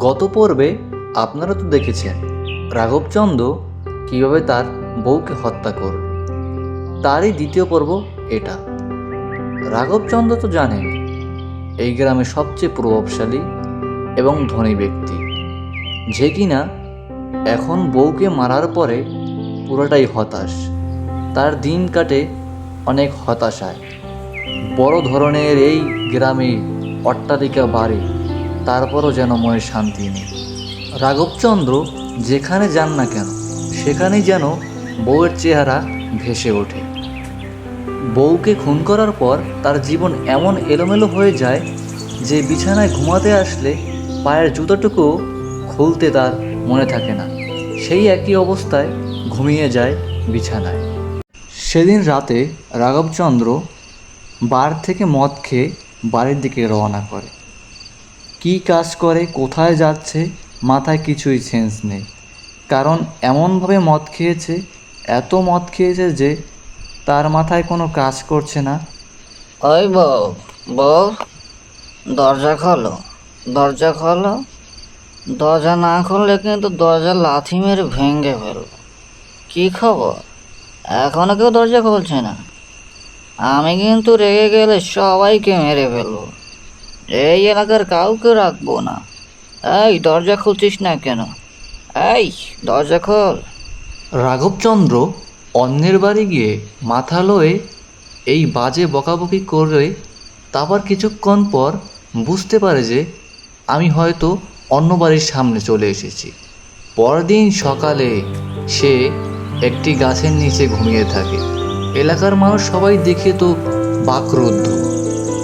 গত পর্বে আপনারা তো দেখেছেন রাঘবচন্দ্র কীভাবে তার বউকে হত্যা করল। তারই দ্বিতীয় পর্ব এটা। রাঘবচন্দ্র তো জানেন এই গ্রামে সবচেয়ে প্রভাবশালী এবং ধনী ব্যক্তি, যে কিনা এখন বউকে মারার পরে পুরোটাই হতাশ। তার দিন কাটে অনেক হতাশায়। বড় ধরনের এই গ্রামে অট্টালিকা বাড়ে, তারপরও যেন মনে শান্তি নেই। রাঘবচন্দ্র যেখানে যান না কেন সেখানেই যেন বউয়ের চেহারা ভেসে ওঠে। বউকে খুন করার পর তার জীবন এমন এলোমেলো হয়ে যায় যে বিছানায় ঘুমাতে আসলে পায়ের জুতোটুকুও খুলতে তার মনে থাকে না। সেই একই অবস্থায় ঘুমিয়ে যায় বিছানায়। সেদিন রাতে রাঘবচন্দ্র বার থেকে মদ খেয়ে বাড়ির দিকে রওনা করে। কী কাজ করে, কোথায় যাচ্ছে, মাথায় কিছুই সেন্স নেই। কারণ এমনভাবে মদ খেয়েছে, এত মদ খেয়েছে যে তার মাথায় কোনো কাজ করছে না। ওই বউ, বউ, দরজা খোলো, দরজা খোলো। দরজা না খুললে কিন্তু দরজা লাথি মেরে ভেঙে ফেলবো। কি খবর? এখনো কেউ দরজা খুলছে না? আমি কিন্তু রেগে গেলে সবাইকে মেরে ফেলবো। এই এলাকার কাউকে রাখবো না। এই দরজা খুলছিস না কেন? এই দরজা খোল। রাঘবচন্দ্র অন্যের বাড়ি গিয়ে মাথা লয়ে এই বাজে বকাবকি করে তারপর কিছুক্ষণ পর বুঝতে পারে যে আমি হয়তো অন্য বাড়ির সামনে চলে এসেছি। পরদিন সকালে সে একটি গাছের নিচে ঘুমিয়ে থাকে। এলাকার মানুষ সবাই দেখে তো বাকরুদ্ধ।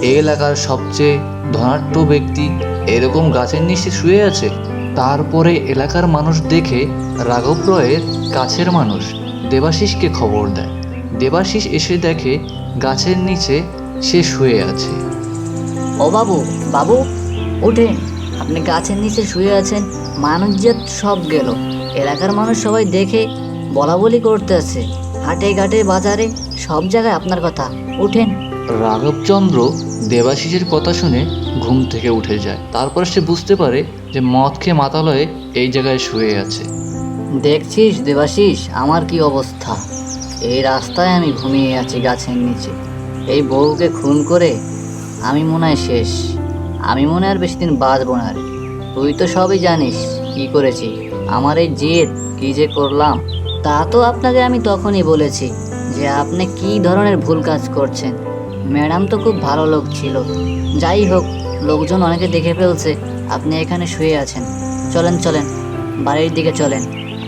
এই এলাকার সবচেয়ে ধনাঢ্য ব্যক্তি এরকম গাছের নিচে শুয়ে আছে। তারপরে এলাকার মানুষ দেখে রাঘব রয়ের কাছের মানুষ দেবাশিসকে খবর দেয়। দেবাশিস এসে দেখে গাছের নিচে সে শুয়ে আছে। ও বাবু, বাবু ওঠেন, আপনি গাছের নিচে শুয়ে আছেন। মানুষজন সব গেল, এলাকার মানুষ সবাই দেখে বলা বলি করতেছে, হাটে ঘাটে বাজারে সব জায়গায় আপনার কথা। উঠেন। রাঘবচন্দ্র দেবাশিসের কথা শুনে ঘুম থেকে উঠে যায়। তারপরে সে বুঝতে পারে যে মদ খেয়ে মাতালয়ে এই জায়গায় শুয়ে আছে। দেখছিস দেবাশিস, আমার কি অবস্থা? এই রাস্তায় আমি ঘুমিয়ে আছি গাছের নিচে। এই বউকে খুন করে আমি মনে হয় শেষ। আমি মনে হয় আর বেশি দিন বাঁচবো না রে। তুই তো সবই জানিস কি করেছি, আমার এই জেদ কি যে করলাম। তা তো আপনাকে আমি তখনই বলেছি যে আপনি কি ধরনের ভুল কাজ করছেন। ম্যাডাম তো খুব ভালো লোক ছিল। যাই হোক, লোকজন অনেকে দেখে ফেলছে আপনি এখানে শুয়ে আছেন। চলেন চলেন, বাড়ির দিকে চলেন।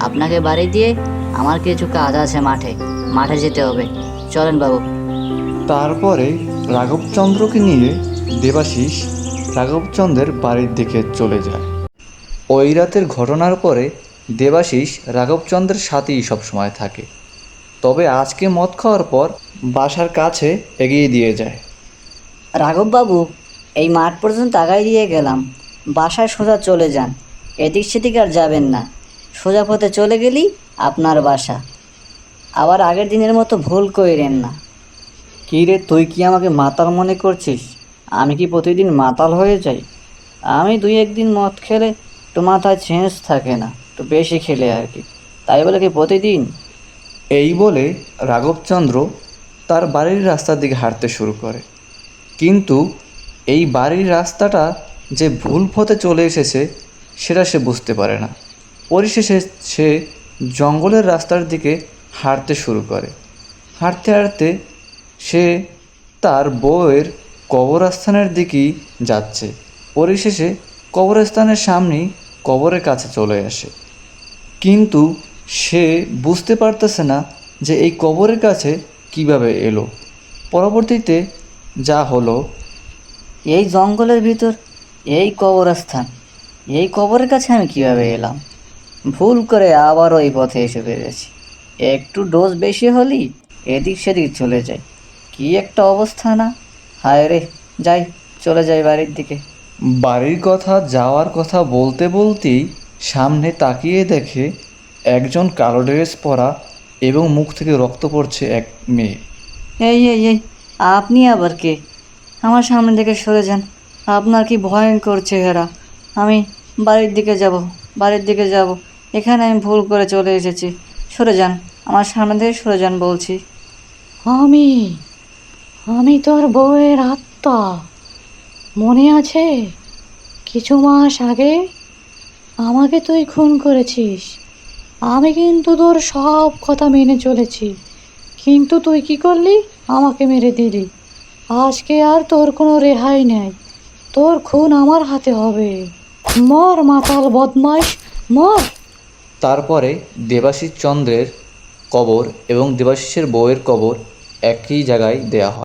আপনাকে বাড়ি দিয়ে আমার কিছু কাজ আছে, মাঠে যেতে হবে। চলেন বাবু। তারপরে রাঘবচন্দ্রকে নিয়ে দেবাশিস রাঘবচন্দ্রের বাড়ির দিকে চলে যায়। ওই রাতের ঘটনার পরে দেবাশিস রাঘবচন্দ্রের সাথেই সবসময় থাকে। তবে আজকে মদ খাওয়ার পর বাসার কাছে এগিয়ে দিয়ে যায়। রাঘব বাবু, এই মাঠ পর্যন্ত আগায় দিয়ে গেলাম, বাসায় সোজা চলে যান। এদিক সেদিক আর যাবেন না, সোজা পথে চলে গেলেই আপনার বাসা। আবার আগের দিনের মতো ভুল কইরেন না। কী রে, তুই কি আমাকে মাতাল মনে করছিস? আমি কি প্রতিদিন মাতাল হয়ে যাই? আমি দুই একদিন মদ খেলে তো মাথায় চেঞ্জ থাকে না, তো বেশি খেলে আর কি, তাই বলে কি প্রতিদিন? এই বলে রাঘবচন্দ্র তার বাড়ির রাস্তার দিকে হাঁটতে শুরু করে। কিন্তু এই বাড়ির রাস্তাটা যে ভুল পথে চলে এসেছে সেটা সে বুঝতে পারে না। পরিশেষে সে জঙ্গলের রাস্তার দিকে হাঁটতে শুরু করে। হাঁটতে হাঁটতে সে তার বউয়ের কবরস্থানের দিকেই যাচ্ছে। পরিশেষে কবরস্থানের সামনেই কবরের কাছে চলে আসে। কিন্তু সে বুঝতে পারতেছে না যে এই কবরের কাছে কিভাবে এলো। পরবর্তীতে যা হলো, এই জঙ্গলের ভিতর এই কবরস্থান, এই কবরের কাছে আমি কিভাবে এলাম? ভুল করে আবারও এই পথে এসে পেরেছি। একটু ডোজ বেশি হলেই এদিক সেদিক চলে যায়। কি একটা অবস্থা না! হায় রে, যাই, চলে যাই বাড়ির দিকে। বাড়ির কথা যাওয়ার কথা বলতে বলতেই সামনে তাকিয়ে দেখে একজন কালো ড্রেস পরা এবং মুখ থেকে রক্ত পড়ছে এক মেয়ে। এই এই এই, আপনি আবার কে? আমার সামনে থেকে সরে যান। আপনার কি ভয়ঙ্কর চেহারা! আমি বাড়ির দিকে যাব। এখানে আমি ভুল করে চলে এসেছি। সরে যান, আমার সামনে থেকে সরে যান বলছি। আমি আমি তোর বউয়ের আত্মা, মনে আছে? কিছু মাস আগে আমাকে তুই খুন করেছিস। আমি কিন্তু তোর সব কথা মেনে চলেছি, কিন্তু তুই কি করলি? আমাকে মেরে দিলি। আজকে আর তোর কোনো রেহাই নেই, তোর খুন আমার হাতে হবে। মর মাতাল বদমাইশ, মর। তারপরে দেবাশিস চন্দ্রের কবর এবং দেবাশিসের বউয়ের কবর একই জায়গায় দেয়া হয়।